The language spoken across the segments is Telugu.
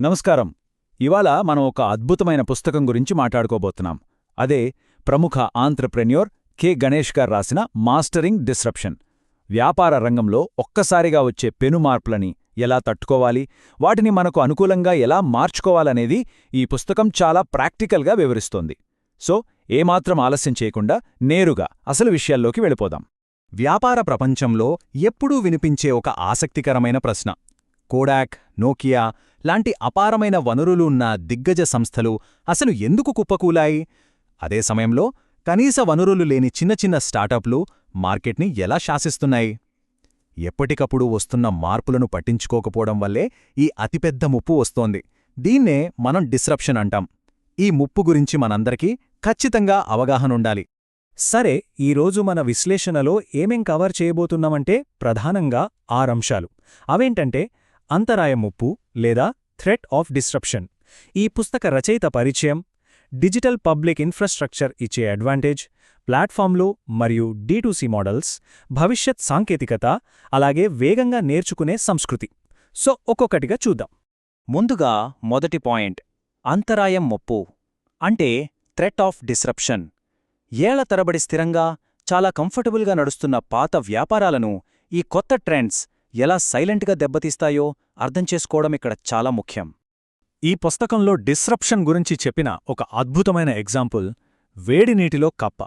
నమస్కారం. ఇవాళ మనం ఒక అద్భుతమైన పుస్తకం గురించి మాట్లాడుకోబోతున్నాం. అదే ప్రముఖ ఆంత్రప్రెన్యూర్ కె. గణేష్ గారు రాసిన మాస్టరింగ్ డిస్రప్షన్. వ్యాపార రంగంలో ఒక్కసారిగా వచ్చే పెనుమార్పులని ఎలా తట్టుకోవాలి, వాటిని మనకు అనుకూలంగా ఎలా మార్చుకోవాలనేది ఈ పుస్తకం చాలా ప్రాక్టికల్గా వివరిస్తోంది. సో ఏమాత్రం ఆలస్యం చేయకుండా నేరుగా అసలు విషయాల్లోకి వెళ్ళిపోదాం. వ్యాపార ప్రపంచంలో ఎప్పుడూ వినిపించే ఒక ఆసక్తికరమైన ప్రశ్న: కోడాక్, నోకియా లాంటి అపారమైన వనరులు ఉన్న దిగ్గజ సంస్థలు అసలు ఎందుకు కుప్పకూలాయి? అదే సమయంలో కనీస వనరులు లేని చిన్న చిన్న స్టార్టప్లు మార్కెట్ని ఎలా శాసిస్తున్నాయి? ఎప్పటికప్పుడు వస్తున్న మార్పులను పట్టించుకోకపోవడం వల్లే ఈ అతిపెద్ద ముప్పు వస్తోంది. దీన్నే మనం డిస్రప్షన్ అంటాం. ఈ ముప్పు గురించి మనందరికీ ఖచ్చితంగా అవగాహనుండాలి. సరే, ఈరోజు మన విశ్లేషణలో ఏమేం కవర్ చేయబోతున్నామంటే ప్రధానంగా 6 అంశాలు. అవేంటంటే అంతరాయ ముప్పు లేదా థ్రెట్ ఆఫ్ డిస్రప్షన్, ఈ పుస్తక రచయిత పరిచయం, డిజిటల్ పబ్లిక్ ఇన్ఫ్రాస్ట్రక్చర్ ఇచ్చే అడ్వాంటేజ్, ప్లాట్ఫామ్లు మరియు D2C మోడల్స్, భవిష్యత్ సాంకేతికత, అలాగే వేగంగా నేర్చుకునే సంస్కృతి. సో ఒక్కొక్కటిగా చూద్దాం. ముందుగా మొదటి పాయింట్: అంతరాయం ముప్పు అంటే థ్రెట్ ఆఫ్ డిస్రప్షన్. ఏళ్ల తరబడి స్థిరంగా, చాలా కంఫర్టబుల్గా నడుస్తున్న పాత వ్యాపారాలను ఈ కొత్త ట్రెండ్స్ ఎలా సైలెంట్గా దెబ్బతీస్తాయో అర్థం చేసుకోవడం ఇక్కడ చాలా ముఖ్యం. ఈ పుస్తకంలో డిస్రప్షన్ గురించి చెప్పిన ఒక అద్భుతమైన ఎగ్జాంపుల్ వేడి నీటిలో కప్ప.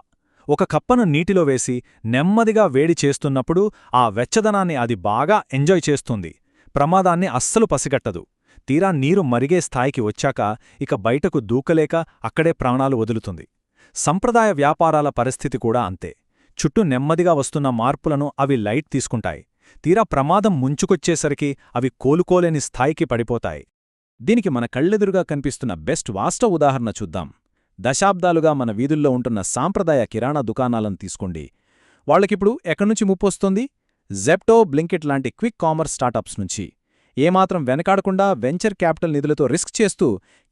ఒక కప్పను నీటిలో వేసి నెమ్మదిగా వేడి చేస్తున్నప్పుడు ఆ వెచ్చదనాన్ని అది బాగా ఎంజాయ్ చేస్తుంది. ప్రమాదాన్ని అస్సలు పసిగట్టదు. తీరా నీరు మరిగే స్థాయికి వచ్చాక ఇక బయటకు దూకలేక అక్కడే ప్రాణాలు వదులుతుంది. సంప్రదాయ వ్యాపారాల పరిస్థితి కూడా అంతే. చుట్టూ నెమ్మదిగా వస్తున్న మార్పులను అవి లైట్ తీసుకుంటాయి. తీరా ప్రమాదం ముంచుకొచ్చేసరికి అవి కోలుకోలేని స్థాయికి పడిపోతాయి. దీనికి మన కళ్ళెదురుగా కనిపిస్తున్న బెస్ట్ వాస్తవ ఉదాహరణ చూద్దాం. దశాబ్దాలుగా మన వీధుల్లో ఉంటున్న సాంప్రదాయ కిరాణా దుకాణాలను తీసుకోండి. వాళ్ళకిప్పుడు ఎక్కడ్నుంచి ముప్పొస్తుంది? జెప్టో, బ్లింకిట్ లాంటి క్విక్ కామర్స్ స్టార్టప్స్ నుంచి. ఏమాత్రం వెనకాడకుండా వెంచర్ క్యాపిటల్ నిధులతో రిస్క్ చేస్తూ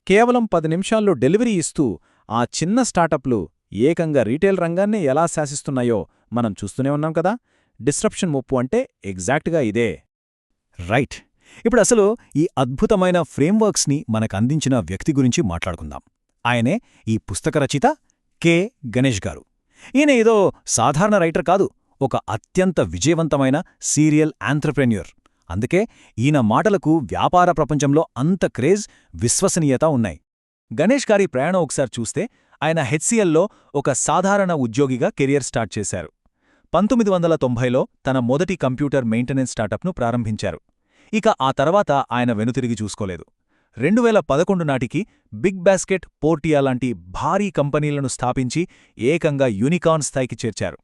కేవలం 10 నిమిషాల్లో డెలివరీ ఇస్తూ ఆ చిన్న స్టార్టప్లు ఏకంగా రీటైల్ రంగాన్నే ఎలా శాసిస్తున్నాయో మనం చూస్తూనే ఉన్నాం కదా. డిస్రప్షన్ ముప్పు అంటే ఎగ్జాక్ట్గా ఇదే. రైట్. ఇప్పుడు అసలు ఈ అద్భుతమైన ఫ్రేమ్వర్క్స్ని మనకందించిన వ్యక్తి గురించి మాట్లాడుకుందాం. ఆయనే ఈ పుస్తక రచయిత కె. గణేష్ గారు. ఈయన ఏదో సాధారణ రైటర్ కాదు, ఒక అత్యంత విజయవంతమైన సీరియల్ ఆంత్రప్రెన్యూర్. అందుకే ఈయన మాటలకు వ్యాపార ప్రపంచంలో అంత క్రేజ్, విశ్వసనీయత ఉన్నాయి. గణేష్ గారి ప్రయాణం ఒకసారి చూస్తే ఆయన హెచ్సిఎల్లో ఒక సాధారణ ఉద్యోగిగా కెరియర్ స్టార్ట్ చేశారు. 1990లో తన మొదటి కంప్యూటర్ మెయింటెనెన్స్ స్టార్టప్ను ప్రారంభించారు. ఇక ఆ తర్వాత ఆయన వెనుతిరిగి చూసుకోలేదు. 2011 నాటికి బిగ్ బాస్కెట్, పోర్టియా లాంటి భారీ కంపెనీలను స్థాపించి ఏకంగా యూనికార్న్ స్థాయికి చేర్చారు.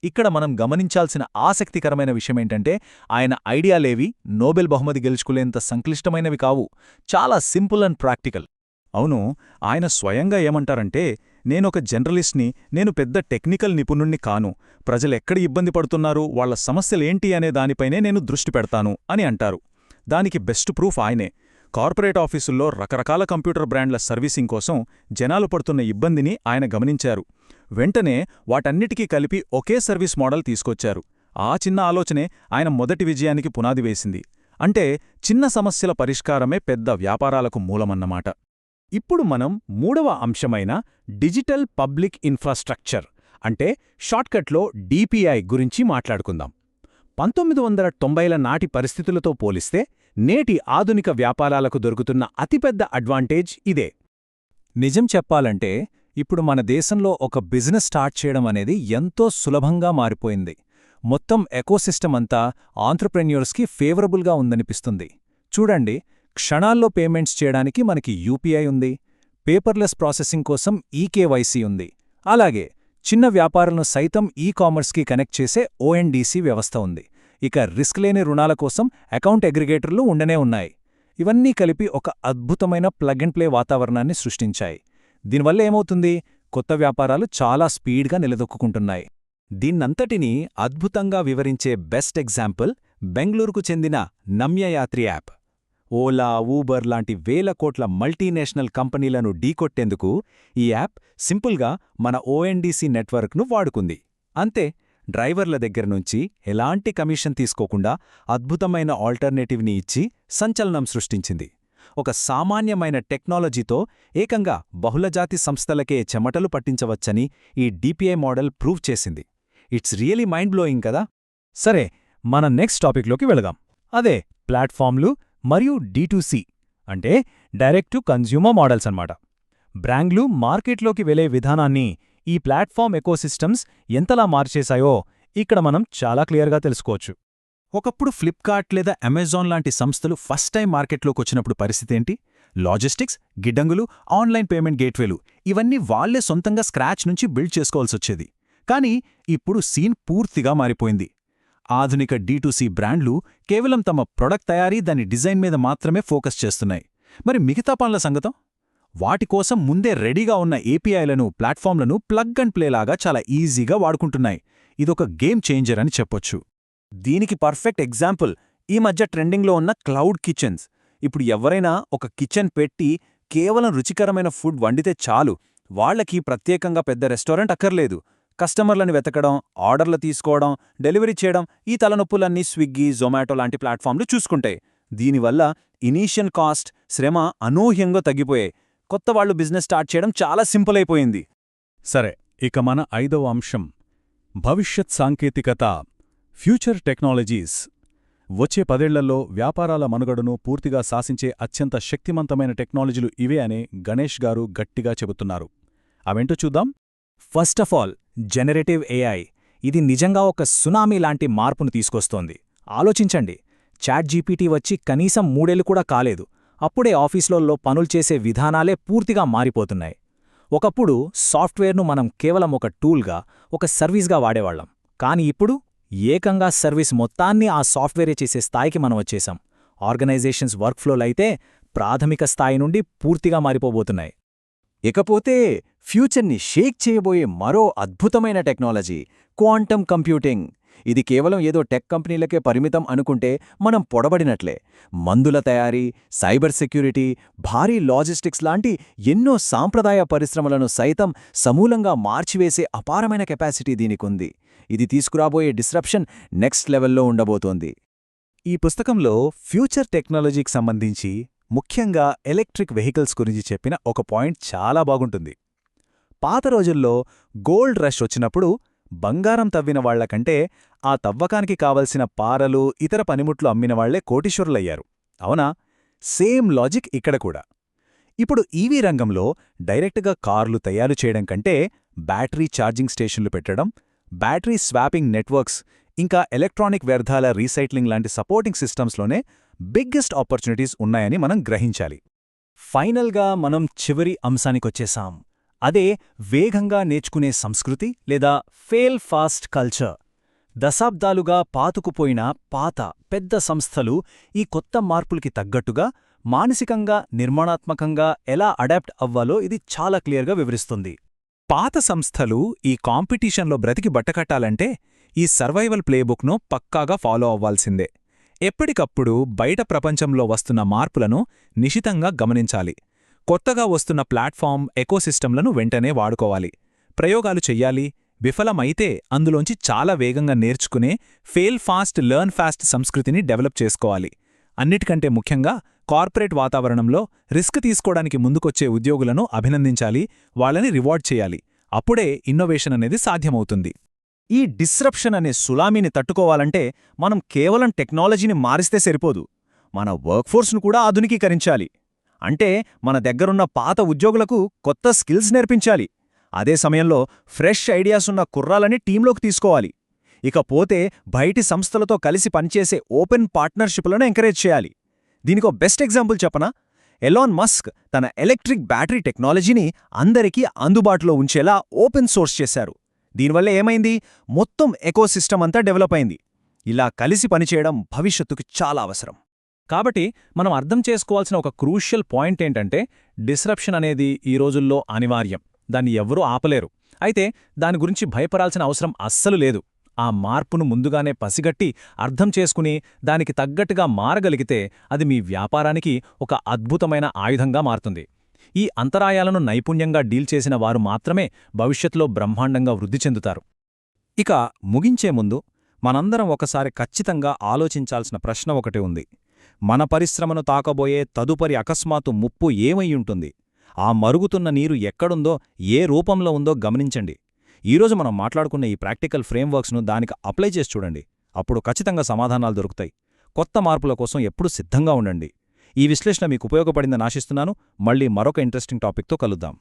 ఇక్కడ మనం గమనించాల్సిన ఆసక్తికరమైన విషయమేంటంటే ఆయన ఐడియాలేవి నోబెల్ బహుమతి గెలుచుకునేంత సంక్లిష్టమైనవి కావు. చాలా సింపుల్ అండ్ ప్రాక్టికల్. అవును, ఆయన స్వయంగా ఏమంటారంటే, నేనొక జర్నలిస్ట్ని, నేను పెద్ద టెక్నికల్ నిపుణుణ్ణి కాను, ప్రజలెక్కడ ఇబ్బంది పడుతున్నారు, వాళ్ల సమస్యలేంటి అనే దానిపైనే నేను దృష్టి పెడతాను అని అంటారు. దానికి బెస్ట్ ప్రూఫ్ ఆయనే. కార్పొరేట్ ఆఫీసుల్లో రకరకాల కంప్యూటర్ బ్రాండ్ల సర్వీసింగ్ కోసం జనాలు పడుతున్న ఇబ్బందిని ఆయన గమనించారు. వెంటనే వాటన్నిటికీ కలిపి ఒకే సర్వీస్ మోడల్ తీసుకొచ్చారు. ఆ చిన్న ఆలోచనే ఆయన మొదటి విజయానికి పునాది వేసింది. అంటే చిన్న సమస్యల పరిష్కారమే పెద్ద వ్యాపారాలకు మూలమన్నమాట. ఇప్పుడు మనం మూడవ అంశమైన డిజిటల్ పబ్లిక్ ఇన్ఫ్రాస్ట్రక్చర్ అంటే షార్ట్కట్లో డిపిఐ గురించి మాట్లాడుకుందాం. 1990ల నాటి పరిస్థితులతో పోలిస్తే నేటి ఆధునిక వ్యాపారాలకు దొరుకుతున్న అతిపెద్ద అడ్వాంటేజ్ ఇదే. నిజం చెప్పాలంటే ఇప్పుడు మన దేశంలో ఒక బిజినెస్ స్టార్ట్ చేయడం అనేది ఎంతో సులభంగా మారిపోయింది. మొత్తం ఎకోసిస్టమ్ అంతా ఆంత్రప్రెన్యూర్స్కి ఫేవరబుల్గా ఉందనిపిస్తుంది. చూడండి, క్షణాల్లో పేమెంట్స్ చేయడానికి మనకి యూపీఐ ఉంది, పేపర్లెస్ ప్రాసెసింగ్ కోసం ఈకేవైసీ ఉంది, అలాగే చిన్న వ్యాపారాలను సైతం కామర్స్కి కనెక్ట్ చేసే ఓఎన్డీసీ వ్యవస్థ ఉంది. ఇక రిస్క్ లేని రుణాల కోసం అకౌంట్ అగ్రిగేటర్లు ఉండనే ఉన్నాయి. ఇవన్నీ కలిపి ఒక అద్భుతమైన ప్లగ్ అండ్ ప్లే వాతావరణాన్ని సృష్టించాయి. దీనివల్ల ఏమవుతుంది? కొత్త వ్యాపారాలు చాలా స్పీడ్గా నిలదొక్కుంటున్నాయి. దీన్నంతటినీ అద్భుతంగా వివరించే బెస్ట్ ఎగ్జాంపుల్ బెంగళూరుకు చెందిన నమ్యయాత్రి యాప్. ఓలా, ఊబర్ లాంటి వేల కోట్ల మల్టీనేషనల్ కంపెనీలను ఢీకొట్టేందుకు ఈ యాప్ సింపుల్గా మన ఓఎన్డీసీ నెట్వర్క్ను వాడుకుంది. అంతే, డ్రైవర్ల దగ్గర్నుంచి ఎలాంటి కమిషన్ తీసుకోకుండా అద్భుతమైన ఆల్టర్నేటివ్ని ఇచ్చి సంచలనం సృష్టించింది. ఒక సామాన్యమైన టెక్నాలజీతో ఏకంగా బహుళజాతి సంస్థలకే చెమటలు పట్టించవచ్చని ఈ డిపిఐ మోడల్ ప్రూవ్ చేసింది. ఇట్స్ రియలీ మైండ్ బ్లోయింగ్ కదా. సరే, మన నెక్స్ట్ టాపిక్లోకి వెళదాం. అదే ప్లాట్ఫామ్లు మరియు D2C అంటే డైరెక్ట్ టు కన్జ్యూమర్ మోడల్స్ అన్నమాట. బ్రాండ్లు మార్కెట్లోకి వెళ్లే విధానాన్ని ఈ ప్లాట్ఫామ్ ఎకోసిస్టమ్స్ ఎంతలా మార్చేశాయో ఇక్కడ మనం చాలా క్లియర్గా తెలుసుకోవచ్చు. ఒకప్పుడు ఫ్లిప్కార్ట్ లేదా అమెజాన్ లాంటి సంస్థలు ఫస్ట్ టైం మార్కెట్లోకొచ్చినప్పుడు పరిస్థితేంటి? లాజిస్టిక్స్, గిడ్డంగులు, ఆన్లైన్ పేమెంట్ గేట్వేలు ఇవన్నీ వాళ్లే సొంతంగా స్క్రాచ్ నుంచి బిల్డ్ చేసుకోవాల్సొచ్చేది. కానీ ఇప్పుడు సీన్ పూర్తిగా మారిపోయింది. ఆధునిక D2C బ్రాండ్లు కేవలం తమ ప్రొడక్ట్ తయారీ, దాని డిజైన్ మీద మాత్రమే ఫోకస్ చేస్తున్నాయి. మరి మిగతా పనుల సంగతం? వాటికోసం ముందే రెడీగా ఉన్న ఏపీఐలను, ప్లాట్ఫామ్లను ప్లగ్ అండ్ ప్లేలాగా చాలా ఈజీగా వాడుకుంటున్నాయి. ఇదొక గేమ్ చేంజర్ అని చెప్పొచ్చు. దీనికి పర్ఫెక్ట్ ఎగ్జాంపుల్ ఈ మధ్య ట్రెండింగ్లో ఉన్న క్లౌడ్ కిచెన్స్. ఇప్పుడు ఎవరైనా ఒక కిచెన్ పెట్టి కేవలం రుచికరమైన ఫుడ్ వండితే చాలు, వాళ్లకి ప్రత్యేకంగా పెద్ద రెస్టారెంట్ అక్కర్లేదు. కస్టమర్లను వెతకడం, ఆర్డర్లు తీసుకోవడం, డెలివరీ చేయడం, ఈ తలనొప్పులన్నీ స్విగ్గీ, జొమాటో లాంటి ప్లాట్ఫామ్లు చూసుకుంటాయి. దీనివల్ల ఇనీషియల్ కాస్ట్, శ్రమ అనూహ్యంగా తగ్గిపోయాయి. కొత్తవాళ్లు బిజినెస్ స్టార్ట్ చేయడం చాలా సింపుల్ అయిపోయింది. సరే, ఇక మన 5వ అంశం భవిష్యత్ సాంకేతికత, ఫ్యూచర్ టెక్నాలజీస్. వచ్చే 10 ఏళ్లలో వ్యాపారాల మనుగడను పూర్తిగా శాసించే అత్యంత శక్తిమంతమైన టెక్నాలజీలు ఇవే అని గణేష్ గారు గట్టిగా చెబుతున్నారు. అవేంటో చూద్దాం. First of all, generative AI. ఇది నిజంగా ఒక సునామీ లాంటి మార్పును తీసుకొస్తోంది. ఆలోచించండి, చాట్‌జీపీటీ వచ్చి కనీసం 3 ఏళ్లు కూడా కాలేదు. అప్పుడే ఆఫీసులలో పనులు చేసే విధానాలే పూర్తిగా మారిపోతున్నాయి. ఒకప్పుడు సాఫ్ట్వేర్ను మనం కేవలం ఒక టూల్గా, ఒక సర్వీస్గా వాడేవాళ్లం. కానీ ఇప్పుడు ఏకంగా సర్వీస్ మొత్తాన్ని ఆ సాఫ్ట్వేరే చేసే స్థాయికి మనం వచ్చేశాం. ఆర్గనైజేషన్స్ వర్క్ఫ్లోలైతే ప్రాథమిక స్థాయి నుండి పూర్తిగా మారిపోబోతున్నాయి. ఇకపోతే ఫ్యూచర్ని షేక్ చేయబోయే మరో అద్భుతమైన టెక్నాలజీ క్వాంటమ్ కంప్యూటింగ్. ఇది కేవలం ఏదో టెక్ కంపెనీలకే పరిమితం అనుకుంటే మనం పొడబడినట్లే. మందుల తయారీ, సైబర్ సెక్యూరిటీ, భారీ లాజిస్టిక్స్ లాంటి ఎన్నో సాంప్రదాయ పరిశ్రమలను సైతం సమూలంగా మార్చివేసే అపారమైన కెపాసిటీ దీనికుంది. ఇది తీసుకురాబోయే డిస్రప్షన్ నెక్స్ట్ లెవెల్లో ఉండబోతోంది. ఈ పుస్తకంలో ఫ్యూచర్ టెక్నాలజీకి సంబంధించి ముఖ్యంగా ఎలక్ట్రిక్ వెహికల్స్ గురించి చెప్పిన ఒక పాయింట్ చాలా బాగుంటుంది. పాత రోజుల్లో గోల్డ్ రష్ వచ్చినప్పుడు బంగారం తవ్విన వాళ్లకంటే ఆ తవ్వకానికి కావలసిన పారలు, ఇతర పనిముట్లు అమ్మినవాళ్లే కోటీశ్వరులయ్యారు. అవునా? సేమ్ లాజిక్ ఇక్కడ కూడా. ఇప్పుడు ఈవీ రంగంలో డైరెక్ట్గా కార్లు తయారు చేయడం కంటే బ్యాటరీ ఛార్జింగ్ స్టేషన్లు పెట్టడం, బ్యాటరీ స్వాపింగ్ నెట్వర్క్స్, ఇంకా ఎలక్ట్రానిక్ వ్యర్థాల రీసైక్లింగ్ లాంటి సపోర్టింగ్ సిస్టమ్స్లోనే బిగ్గెస్ట్ ఆపర్చునిటీస్ ఉన్నాయని మనం గ్రహించాలి. ఫైనల్గా మనం చివరి అంశానికొచ్చేశాం. అదే వేగంగా నేర్చుకునే సంస్కృతి లేదా ఫెయిల్ ఫాస్ట్ కల్చర్. దశాబ్దాలుగా పాతుకుపోయిన పాత పెద్ద సంస్థలు ఈ కొత్త మార్పులకి తగ్గట్టుగా మానసికంగా, నిర్మాణాత్మకంగా ఎలా అడాప్ట్ అవ్వాలో ఇది చాలా క్లియర్గా వివరిస్తుంది. పాత సంస్థలు ఈ కాంపిటీషన్లో బ్రతికి బట్టకట్టాలంటే ఈ సర్వైవల్ ప్లేబుక్ను పక్కాగా ఫాలో అవ్వాల్సిందే. ఎప్పటికప్పుడు బయట ప్రపంచంలో వస్తున్న మార్పులను నిశితంగా గమనించాలి. కొత్తగా వస్తున్న ప్లాట్ఫామ్, ఎకోసిస్టమ్లను వెంటనే వాడుకోవాలి. ప్రయోగాలు చెయ్యాలి. విఫలమైతే అందులోంచి చాలా వేగంగా నేర్చుకునే ఫెయిల్ ఫాస్ట్, లెర్న్ ఫాస్ట్ సంస్కృతిని డెవలప్ చేసుకోవాలి. అన్నిటికంటే ముఖ్యంగా కార్పొరేట్ వాతావరణంలో రిస్క్ తీసుకోవడానికి ముందుకొచ్చే ఉద్యోగులను అభినందించాలి, వాళ్ళని రివార్డ్ చేయాలి. అప్పుడే ఇన్నోవేషన్ అనేది సాధ్యమవుతుంది. ఈ డిస్రప్షన్ అనే సునామీని తట్టుకోవాలంటే మనం కేవలం టెక్నాలజీని మారిస్తే సరిపోదు. మన వర్క్ఫోర్స్ను కూడా ఆధునికీకరించాలి. అంటే మన దగ్గరున్న పాత ఉద్యోగులకు కొత్త స్కిల్స్ నేర్పించాలి. అదే సమయంలో ఫ్రెష్ ఐడియాస్ ఉన్న కుర్రాలని టీంలోకి తీసుకోవాలి. ఇకపోతే బయటి సంస్థలతో కలిసి పనిచేసే ఓపెన్ పార్ట్నర్షిప్లను ఎంకరేజ్ చేయాలి. దీనికో బెస్ట్ ఎగ్జాంపుల్ చెప్పనా? ఎలాన్ మస్క్ తన ఎలక్ట్రిక్ బ్యాటరీ టెక్నాలజీని అందరికీ అందుబాటులో ఉంచేలా ఓపెన్ సోర్స్ చేశారు. దీనివల్ల ఏమైంది? మొత్తం ఎకోసిస్టమ్ అంతా డెవలప్ అయింది. ఇలా కలిసి పనిచేయడం భవిష్యత్తుకు చాలా అవసరం. కాబట్టి మనం అర్థం చేసుకోవాల్సిన ఒక క్రూషియల్ పాయింట్ ఏంటంటే, డిస్రప్షన్ అనేది ఈ రోజుల్లో అనివార్యం. దాన్ని ఎవ్వరూ ఆపలేరు. అయితే దాని గురించి భయపడాల్సిన అవసరం అస్సలు లేదు. ఆ మార్పును ముందుగానే పసిగట్టి అర్థం చేసుకుని దానికి తగ్గట్టుగా మారగలిగితే అది మీ వ్యాపారానికి ఒక అద్భుతమైన ఆయుధంగా మారుతుంది. ఈ అంతరాయాలను నైపుణ్యంగా డీల్ చేసిన వారు మాత్రమే భవిష్యత్తులో బ్రహ్మాండంగా వృద్ధి చెందుతారు. ఇక ముగించే ముందు మనందరం ఒకసారి ఖచ్చితంగా ఆలోచించాల్సిన ప్రశ్న ఒకటి ఉంది. మన పరిశ్రమను తాకబోయే తదుపరి అకస్మాత్తు ముప్పు ఏమయ్యుంటుంది? ఆ మరుగుతున్న నీరు ఎక్కడుందో, ఏ రూపంలో ఉందో గమనించండి. ఈరోజు మనం మాట్లాడుకున్న ఈ ప్రాక్టికల్ ఫ్రేమ్వర్క్స్ను దానికి అప్లై చేసి చూడండి. అప్పుడు ఖచ్చితంగా సమాధానాలు దొరుకుతాయి. కొత్త మార్పుల కోసం ఎప్పుడూ సిద్ధంగా ఉండండి. ఈ విశ్లేషణ మీకు ఉపయోగపడిందని ఆశిస్తున్నాను. మళ్ళీ మరొక ఇంట్రెస్టింగ్ టాపిక్తో కలుద్దాం.